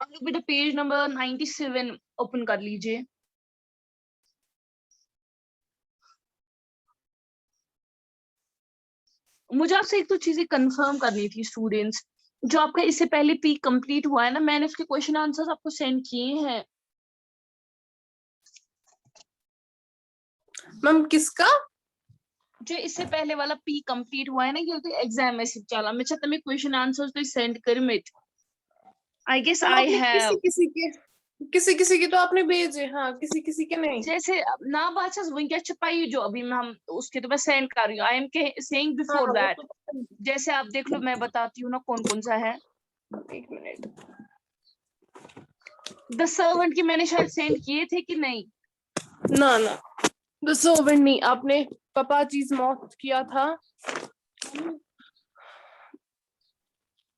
आप लोग बेटा पेज नंबर 97 ओपन कर लीजिए। मुझे आपसे एक तो चीजें कंफर्म करनी थी स्टूडेंट्स। जो आपका इससे पहले पी कंप्लीट हुआ है ना, मैंने उसके क्वेश्चन आंसर्स आपको सेंड किए हैं। मैम किसका? जो इससे पहले वाला पी कंप्लीट हुआ है ना, ये तो एग्जाम में से चला। मैं चाहता मैं क्वेश्चन आंसर्स तो सेंड कर मिट। आई गेस मैम आई आपने हैव। किसी के तो आपने भेजे, हाँ किसी किसी के नहीं। जैसे ना बात वही छपाई जो अभी मैं हम उसके तो मैं सेंड कर रही हूँ। आई एम सेइंग हाँ बिफोर वो दैट। तो जैसे आप देख लो, मैं बताती हूँ ना कौन कौन सा है। एक मिनट। द सर्वेंट की मैंने शायद सेंड किए थे कि नहीं? ना ना, द सर्वेंट नहीं, आपने पापा चीज मौत किया था।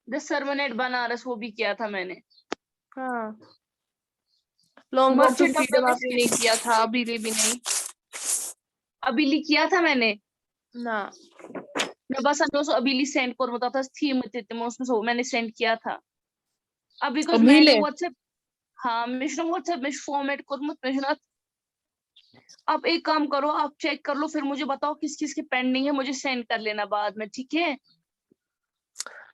द सर्वनेट बनारस वो भी किया था मैंने। हाँ, long walk to merchant of freedom Venice आपने नहीं किया था, अभी भी नहीं। अबीली किया था मैंने। ना मैं बस अबीली सेंड कर बता था थीम उसमें मैंने सेंड किया था। अब बिकॉज अभी मैंने ले। व्हाट्सएप, हाँ मिशन व्हाट्सएप में फॉर्मेट कर मत। आप एक काम करो, आप चेक कर लो, फिर मुझे बताओ किस किस की पेंडिंग है, मुझे सेंड कर लेना बाद में, ठीक है?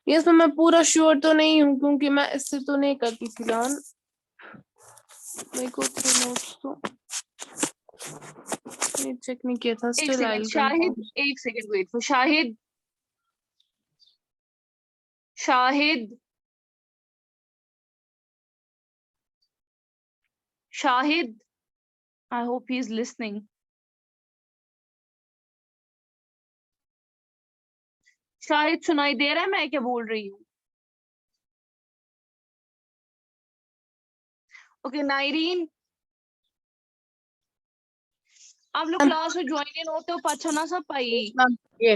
यस मैं पूरा श्योर तो नहीं हूँ क्योंकि मैं इससे तो नहीं करती थी लर्न। मेरे को नोट्स तो चेक नहीं किया था। एक still I second will Shahid, confirm. एक second wait for Shahid. Shahid, Shahid, I hope he is listening. Shahid सुनाई दे रहा है मैं क्या बोल रही हूँ? ओके नाइरीन, आप लोग क्लास में ज्वाइन इन होते हो पछना सब पाई। ये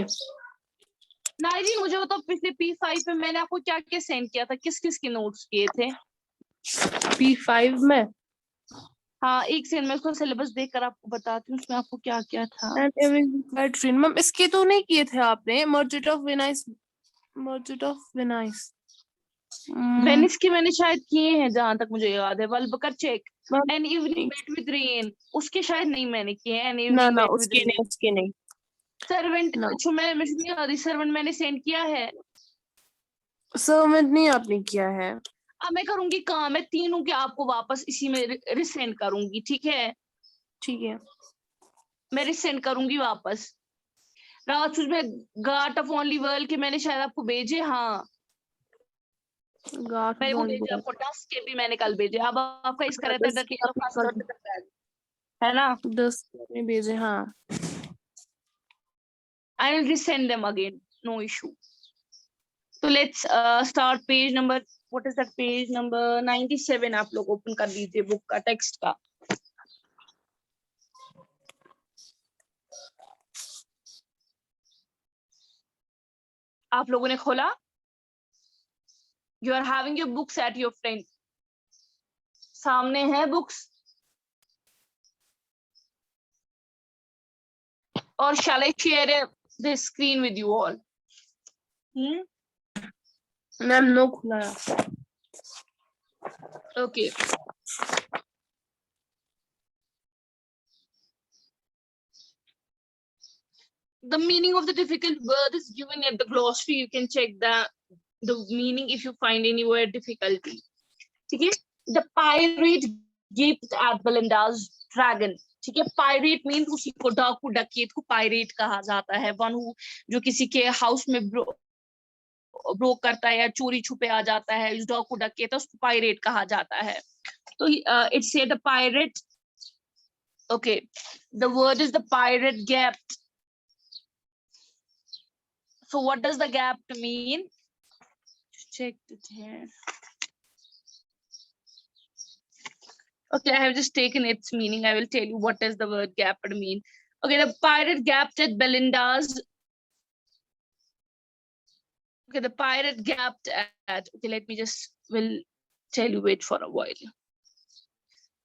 नाइरीन मुझे बताओ पिछले P5 में मैंने आपको क्या क्या सेंड किया था, किस किस के नोट्स किए थे? P5 में हाँ एक सेकंड मैं उसका सिलेबस देखकर आपको बताती हूँ उसमें आपको क्या क्या था। बैटरी मैम इसके तो नहीं किए थे आपने? Merchant of Venice, merchant of Venice. Venice के मैंने शायद किए हैं जहां तक मुझे याद है। वल्बकर चेक, मैम एन इवनिंग नहीं, मेट विद रेन, उसके शायद नहीं मैंने किए। एन ना इवनिंग ना मेट विद उसके रेन। नहीं, उसके नहीं। सर्वेंट ना जो मैं सर्वेंट मैंने सेंड किया है। सबमिट नहीं आपने किया है। अब मैं करूंगी काम, मैं तीनों के आपको वापस इसी में रिसेंड करूंगी, ठीक है? ठीक है। मैं रिसेंड करूंगी वापस। रात में गार्ड ऑफ ओनली वर्ल्ड के मैंने शायद आपको भेजे, हाँ गाठ मैंने वो बॉन्ड भेजे बोल। आपको, टस्क के भी मैंने कल भेजे। अब आपका इसका रहता है द 10 टेल ऑफ आपने फर्स्ट कर, है ना? 10 आपने भेजे हाँ। I will resend them again, no issue. तो let's start page number, what is that, page number 97 आप लोग ओपन कर लीजिए बुक का टेक्स्ट का। आप लोगों ने खोला? You are having your books at your front, सामने है बुक्स? और shall I share the screen with you all? Ma'am no खुला है। Okay. The meaning of the difficult word is given at the glossary. You can check the meaning if you find any word difficulty. ठीक है? The pirate gaped at Belinda's dragon. ठीक है? Pirate means उसी को डाकू डकैत को pirate कहा जाता है। One who जो किसी के हाउस में ब्रोक करता है या चोरी छुपे आ जाता है, इस डाकू डकैत उसको पायरेट कहा जाता है। तो it said the pirate. Okay, the word is the pirate gap. So what does the gap mean? Check it here. Okay, I have just taken its meaning. I will tell you what does the word gapped mean. Okay, the pirate gapped at Belinda's. Okay, the pirate gapped at. Okay, let me just will tell you. Wait for a while.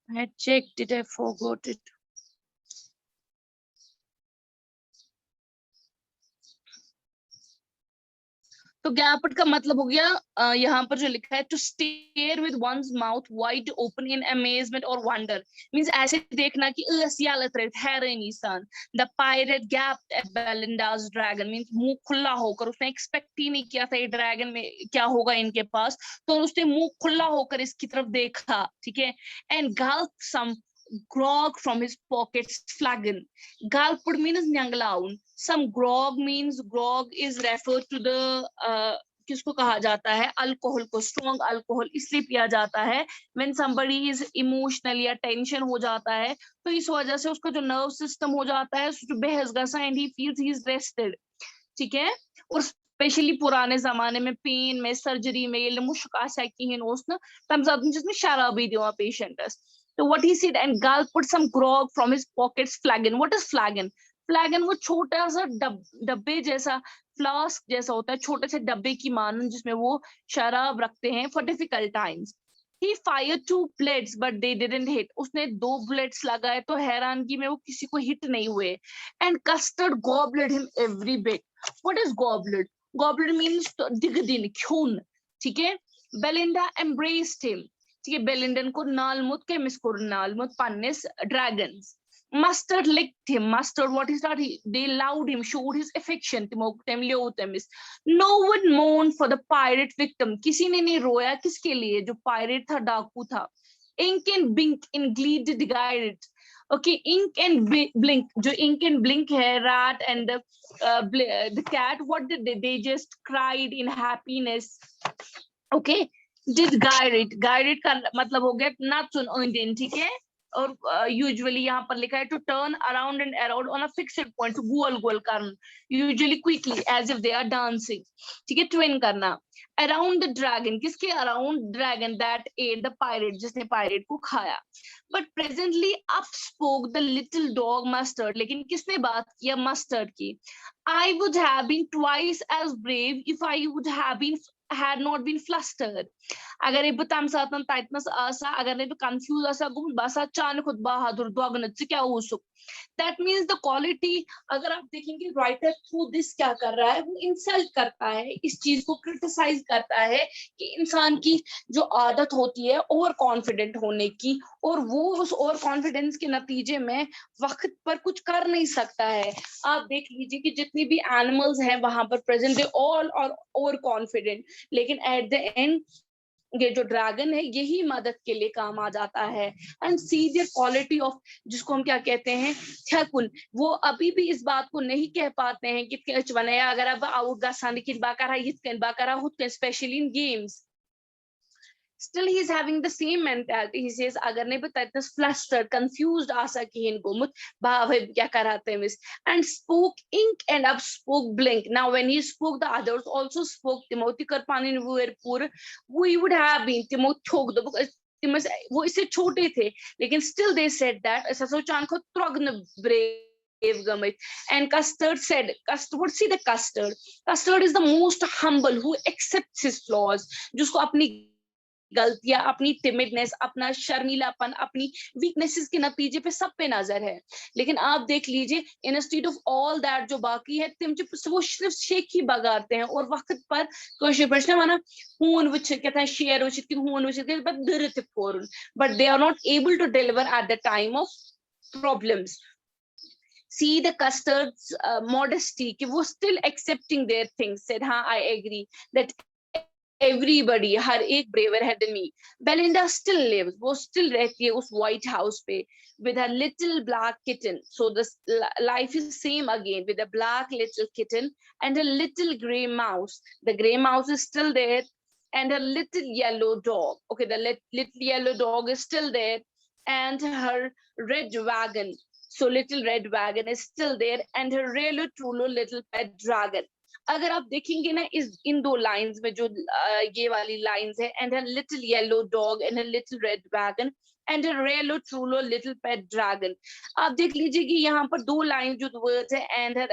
I had checked it. I forgot it. तो gaped का मतलब हो गया यहाँ पर जो लिखा है to stare with one's mouth wide open in amazement और वंडर, मींस ऐसे देखना कि हैरान इंसान। The pirate gaped at Belinda's dragon, means मुंह खुला होकर, उसने एक्सपेक्ट ही नहीं किया था ये ड्रैगन में क्या होगा इनके पास, तो उसने मुंह खुला होकर इसकी तरफ देखा, ठीक है। And gulped some grog from his pockets flagon. Gulped means nyanglaun. Some grog means grog is referred to the किसको कहा जाता है, अल्कोहल को, स्ट्रॉन्ग अल्कोहल इसलिए पिया जाता है व्हेन समबडी इज इमोशनल या टेंशन हो जाता है, तो इस वजह से उसका जो नर्व सिस्टम हो जाता है बेहस गसा and he feels he is rested, ठीक है। और स्पेशली पुराने जमाने में पेन में सर्जरी में ये मुश्किल जिसमें शराबी दिया patient. So what he said, and Gal put some grog from his pockets flagon. What is flagon? Flagon वो छोटा सा डब्बे जैसा, फ्लास्क जैसा होता है, छोटे से डब्बे की मानन जिसमें वो शराब रखते हैं for difficult times. He fired 2 bullets but they didn't hit. उसने 2 bullets लगाए तो हैरानगी में वो किसी को हिट नहीं हुए। And Custard gobbled him every bit. What is gobbled? Gobbled means दिगदिन, खून, ठीक है। Belinda embraced him. ठीक है, बेलिंडन को नालमुत के मिस्कोर नालमुत पन्नेस dragons. Mustard licked him. Mustard, what is that? They loved him, showed his affection. No one mourned for the pirate victim. किसी ने नहीं रोया किसके लिए, जो पायरेट था, डाकू था। Ink and blink in glee did guide it. Okay, ink and blink, जो ink and blink है, rat and the cat, what did they just cried in happiness. Okay, did guide it का मतलब हो गया not to Indian, ठीक है। और usually यहाँ पर लिखा है to turn around and around on a fixed point, गोल गोल करना, usually quickly as if they are dancing, ठीक है। ट्विन करना। अराउंड द ड्रैगन, किसके around, dragon that ate the pirate, जिसने पायरेट को खाया। But presently up spoke the little dog Mustard, लेकिन किसने बात किया, मस्टर्ड की। I would have been twice as brave if I would have been had not been flustered. अगर ये बताम सातन ताइतनस आसा, अगर नहीं तो कंफ्यूज आसा गुम बासा चान खुद बहादुर दोगनत से क्या हो सुक। That means the quality, अगर आप देखेंगे राइटर थ्रू दिस क्या कर रहा है, वो इंसल्ट करता है, इस चीज को क्रिटिसाइज करता है कि इंसान की जो आदत होती है ओवर कॉन्फिडेंट होने की, और वो उस ओवर कॉन्फिडेंस के नतीजे में वक्त पर कुछ कर नहीं सकता है। आप देख लीजिए कि जितनी भी एनिमल्स हैं वहां पर present, they all are over confident, लेकिन एट द एंड ये जो ड्रैगन है यही मदद के लिए काम आ जाता है। And see their quality of, जिसको हम क्या कहते हैं, थकुन, वो अभी भी इस बात को नहीं कह पाते हैं कि अगर अब out specially in games. Still he is having the same mentality. He says agar nahi pata itna flustered, confused asa ki inko mut bhai kya karate हैं miss, and spoke ink and up spoke blink. Now when he spoke, the others also spoke. Timothy Karpanin were poor, we would have been Timothy thok the book, वो इससे छोटे थे, लेकिन still they said that ऐसा सोचान को त्रग्न brave गमित। And Custard said, Custard, see the Custard is the most humble, who accepts his flaws, जिसको अपनी गलतियां, अपनी टिमिडनेस, अपना शर्मीलापन, अपनी वीकनेसेस के नतीजे पे सब पे नजर है। लेकिन आप देख लीजिए इंस्टीट्यूट ऑफ ऑल दैट जो बाकी है तिम वो सिर्फ शेख ही बगाते हैं, और वक्त पर क्वेश्चन प्रश्न माना हून विच कहते हैं शेयर विच कि हून विच बट दरत फोरन, but they are not able to deliver at the time of problems. See the Custard's modesty कि वो still accepting their things, said हाँ I agree that everybody, हर एक braver है than me. Belinda still lives, वो still रहती है उस White House पे with her little black kitten. So this life is same again with a black little kitten and a little gray mouse. The gray mouse is still there and a little yellow dog. Okay, the little yellow dog is still there and her red wagon. So little red wagon is still there and her really truly little pet dragon. अगर आप देखेंगे ना इन दो lines में जो ये वाली lines है, and a little yellow dog and a little red wagon and a really truly little pet dragon, आप देख लीजिए कि यहाँ पर दो लाइन जो वर्ड्स है and her,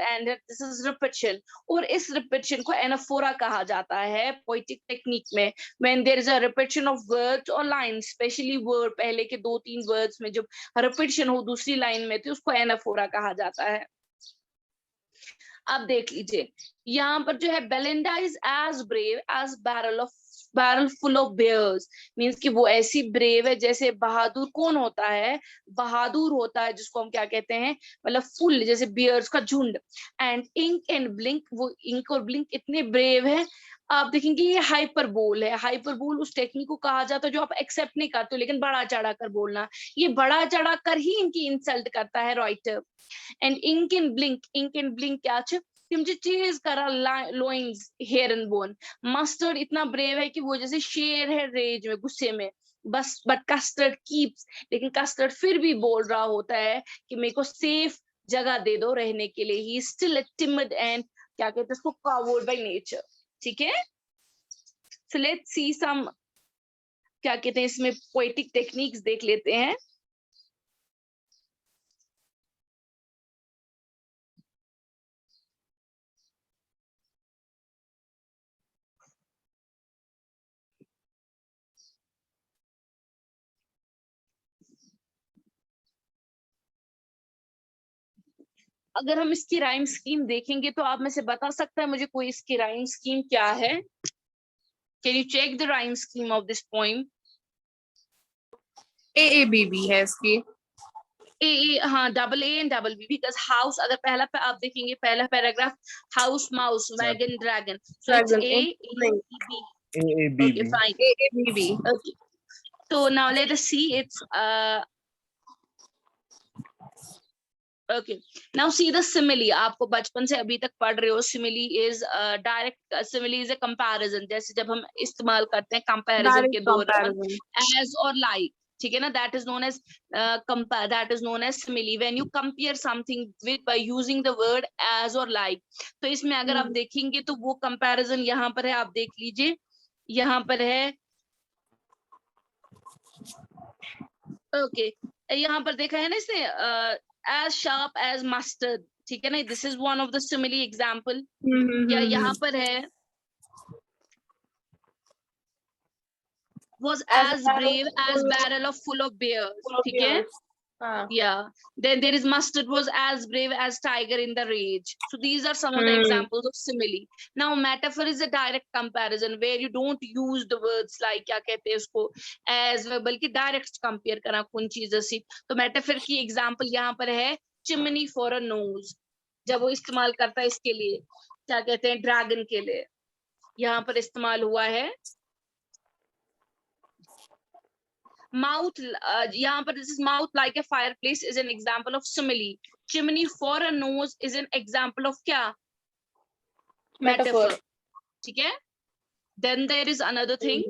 this is repetition, और इस repetition को anaphora कहा जाता है poetic technique में। when there is a repetition of words or lines, especially word पहले के 2-3 words में जब repetition हो दूसरी लाइन में तो उसको anaphora कहा जाता है। अब देख लीजिए यहाँ पर जो है Belinda is as brave as barrel full of bears, means कि वो ऐसी ब्रेव है जैसे बहादुर कौन होता है, बहादुर होता है जिसको हम क्या कहते हैं, मतलब फुल जैसे बियर्स का झुंड। एंड इंक एंड ब्लिंक, वो इंक और ब्लिंक इतने ब्रेव है। आप देखेंगे ये हाइपरबोल है, हाइपरबोल उस टेक्निक को कहा जाता है जो आप एक्सेप्ट नहीं करते हो लेकिन बढ़ा चढ़ा कर बोलना, ये बढ़ा चढ़ा कर ही इनकी इंसल्ट करता है writer. And ink and blink क्या છે मुझे चेज करा lions hair and bone. Mustard इतना ब्रेव है कि वो जैसे शेर है रेज में, गुस्से में, बस बट कस्टर्ड कीप्स, लेकिन कस्टर्ड फिर भी बोल रहा होता है कि मेरे को सेफ जगह दे दो रहने के लिए। ही स्टिल टिमिड एंड क्या कहते हैं उसको, कवर्ड बाय नेचर। ठीक है, सो लेट्स सी सम क्या कहते हैं इसमें पोएटिक टेक्निक्स देख लेते हैं। अगर हम इसकी राइम स्कीम देखेंगे तो आप में से बता सकता है मुझे कोई इसकी राइम स्कीम क्या है? Can you check the rhyme scheme of this poem? AABB है इसकी। ए, हाँ, double A and double B, because house अगर पहला पे आप देखेंगे पहला paragraph, house mouse wagon dragon, so it's A B. Okay AABB. Fine, AABB। Okay, so now let us see it's okay, now see the simile। आपको बचपन से अभी तक पढ़ रहे हो, simile is direct, simile is a comparison, जैसे जब हम इस्तेमाल करते हैं comparison के दौरान as और like, ठीक है ना, that is known as compare, that is known as simile, when you compare something with by using the word as or like। तो इसमें अगर आप देखेंगे तो वो comparison यहाँ पर है, आप देख लीजिए यहाँ पर है। ओके, यहाँ पर देखा है ना इसने as sharp as mustard, ठीक है ना, this is one of the simile example। या यहाँ पर है was as brave as barrel of full of bears, ठीक है। Yeah, then there is mustard was as brave as tiger in the rage। So these are some of the examples of simile। Now metaphor is a direct comparison where you don't use the words like क्या कहते हैं उसको as, बल्कि direct compare करना कौन चीजों से। तो metaphor की example यहाँ पर है chimney for a nose, जब वो इस्तेमाल करता है इसके लिए क्या कहते हैं ड्रैगन के लिए, यहाँ पर इस्तेमाल हुआ है। Mouth, यहाँ पर this is mouth like a fireplace is an example of simile। chimney for a nose is an example of क्या, metaphor, ठीक है। then there is another thing,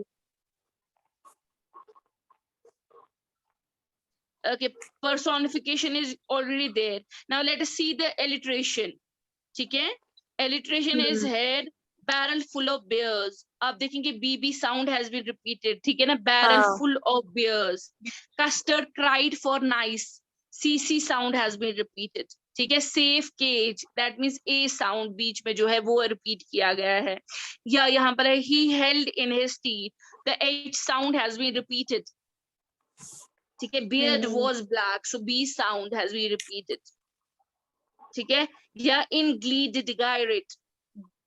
okay, personification is already there। now let us see the alliteration, ठीक है। alliteration is head barrel full of beers, आप देखेंगे BB sound has been repeated, ठीक है ना, barrel full of beers। custard cried for nice, CC sound has been repeated, ठीक है। safe cage, that means A sound बीच में जो है वो repeat किया गया है। या यहाँ पर है he held in his teeth, the H sound has been repeated, ठीक है। beard was black, so B sound has been repeated, ठीक है। या in glee did gyrate,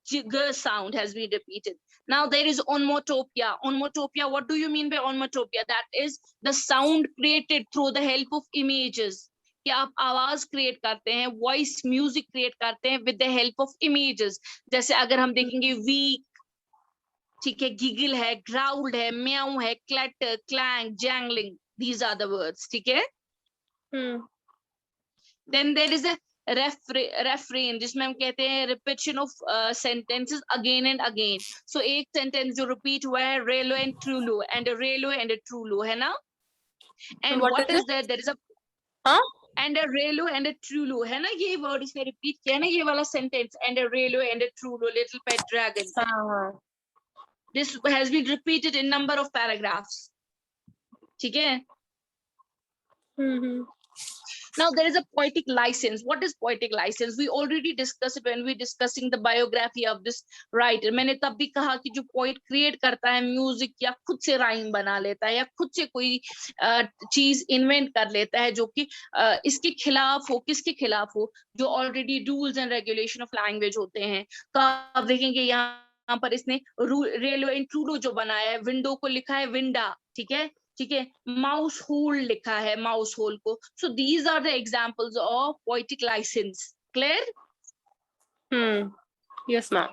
G sound has been repeated। now there is onomatopoeia। onomatopoeia, what do you mean by onomatopoeia? that is the sound created through the help of images, कि आप आवाज create करते हैं, voice music create करते हैं with the help of images. जैसे अगर हम देखेंगे वीक, ठीक है, गिगल है, ग्राउल्ड है, म्याऊ है, clatter, clang, jingling, these are the words, ठीक है। then there is a refrain, जिसमें हम कहते हैं repetition of sentences again and again। so एक sentence जो repeat हुआ है रेलो एंड ट्रूलो, एंड रेलो एंड ट्रूलो, है ना। and what is that, there is a and a रेलो एंड ट्रूलो, है ना, ये वर्ड इसने रिपीट किया ना, ये वाला सेंटेंस, and a रेलो and ट्रूलो, little pet dragon। this has been repeated in number of paragraphs, ठीक है। Now there is a poetic license. What is poetic license? We already discussed it when we discussing the biography of this writer. मैंने तब भी कहा कि जो poet create करता है music या खुद से rhyme बना लेता है या खुद से कोई चीज invent कर लेता है जो कि इसके खिलाफ हो, किसके खिलाफ हो, जो already rules and regulation of language होते हैं. तो आप देखेंगे यहाँ पर इसने रेलवे इंट्रूडो जो बनाया है, विंडो को लिखा है विंडा, ठीक है, ठीक है, माउस होल लिखा है माउस होल को. So these are the examples of poetic license. Clear? Yes, ma'am.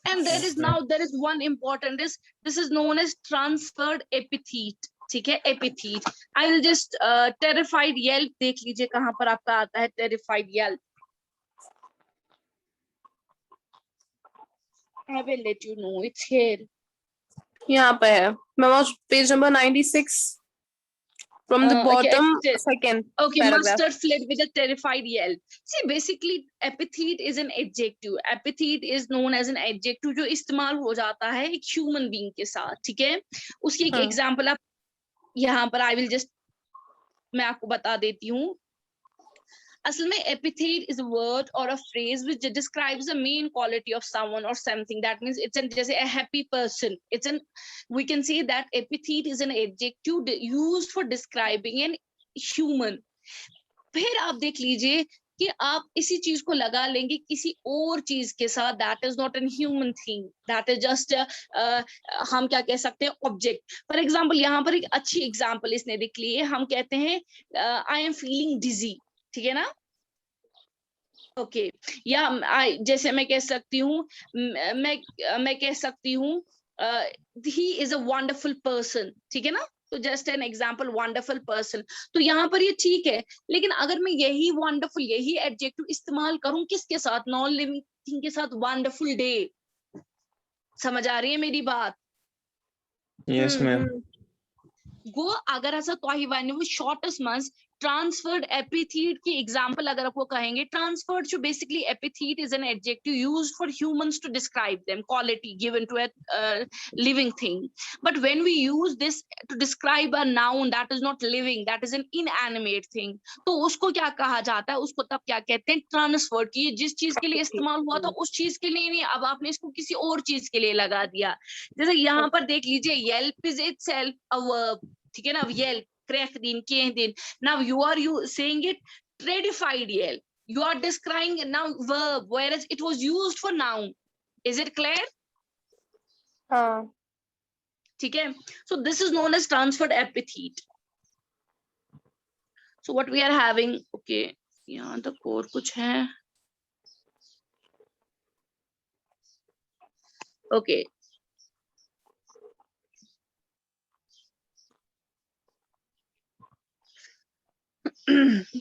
And there is one important, this is known as transferred epithet. ठीक है, epithet. I will just terrified yelp देख लीजिए कहाँ पर आपका आता है terrified yelp. I will let you know. It's here. यहाँ पे है. मैं page number 96 from the bottom, second Okay, paragraph. mustard fled with a terrified yell. See, basically, epithet is an adjective. Epithet is known as an adjective जो इस्तेमाल हो जाता है एक human being के साथ, ठीक है? उसकी एक example आप यहाँ पर I will just मैं आपको बता देती हूँ. असल में epithet is a word or a phrase which describes the main quality of someone or something. That means it's जैसे a happy person. We can say that epithet is an adjective used for describing an human. फिर आप देख लीजिए कि आप इसी चीज को लगा लेंगे किसी और चीज के साथ. That is not a human thing. That is just हम क्या कह सकते हैं, object. For example, यहाँ पर एक अच्छी example इसने देख ली है. हम कहते हैं I am feeling dizzy. ठीक है ना? ओके, या जैसे मैं कह सकती हूँ, मैं कह सकती हूँ he is a wonderful person. ठीक है ना? तो just an example, wonderful person. तो यहाँ पर ये ठीक है, लेकिन अगर मैं यही वंडरफुल, यही एडजेक्टिव इस्तेमाल करूं किसके साथ, नॉन लिविंग थिंग के साथ, वंडरफुल डे. समझ आ रही है मेरी बात? Yes ma'am. गो अगर ऐसा तो ही वो शॉर्टेस्ट मंथ ट्रांसफर्ड एपिथेट की एग्जांपल अगर आपको कहेंगे, ट्रांसफर्ड जो basically epithet is an adjective used for humans to describe them, quality given to a living thing. But when we use this to describe a noun that is not living, that is an inanimate thing, तो उसको क्या कहा जाता है? उसको तब क्या कहते हैं? ट्रांसफर्ड. की जिस चीज के लिए इस्तेमाल हुआ था उस चीज के लिए नहीं, अब आपने इसको किसी और चीज के लिए लगा दिया. जैसे यहाँ पर देख लीजिए, Yelp is itself a verb. ठीक है ना? येल्प, क्रैक दिन, के दिन. Now you saying it tradified yell. You are describing now verb, whereas it was used for noun. Is it clear? हाँ. ठीक है? So this is known as transferred epithet. So what we are having, okay, यहाँ तक और कुछ है. Okay.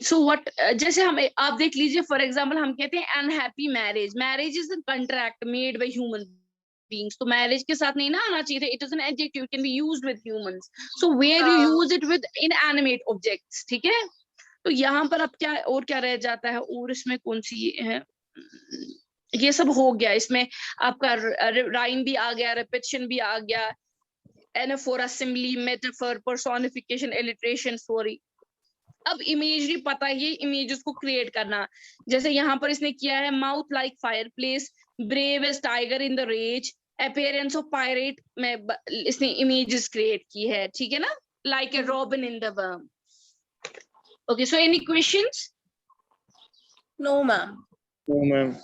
So what, जैसे हम आप देख लीजिए, फॉर एग्जाम्पल हम कहते हैं unhappy marriage. Marriage is a contract made by human beings. तो मैरिज के साथ नहीं ना आना चाहिए. It is an adjective, can be used with humans. So where you use it with inanimate objects. ठीक है? तो यहाँ पर अब क्या और क्या रह जाता है, और इसमें कौन सी है? ये सब हो गया. इसमें आपका राइम भी आ गया, रिपीटिशन भी आ गया, anaphora, simile, metaphor, personification, alliteration, sorry. अब इमेजरी पता है, इमेजेस को क्रिएट करना. जैसे यहाँ पर इसने किया है mouth like fireplace, brave as tiger in the rage, appearance of pirate में इसने इमेजेस क्रिएट की है. ठीक है ना? Like a robin in the worm. Okay, so any questions? No, ma'am. No ma'am.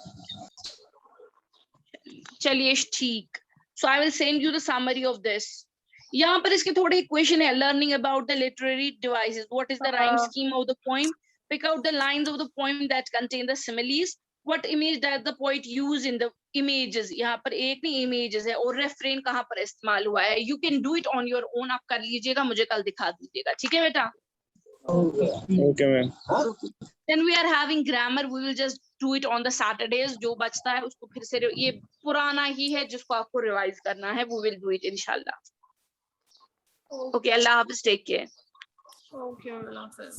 चलिए ठीक. So I will send you the summary of this. यहाँ पर इसके थोड़े क्वेश्चन है. Learning about the literary devices. What is the rhyme scheme of the poem? Pick out the lines of the poem that contain the similes. What image does the poet use in the images. यहाँ पर एक नहीं images है. और refrain कहाँ पर इस्तेमाल हुआ है? You can do it on your own. आप कर लीजिएगा, मुझे कल दिखा दीजिएगा. ठीक है बेटा? Okay ma'am. Then we are having grammar. We will just do it on the Saturdays. जो बचता है उसको फिर से, ये पुराना ही है जिसको आपको रिवाइज करना है. We will do it इंशाल्लाह. Okay, Allah Hafiz, take care. Okay, Allah Hafiz.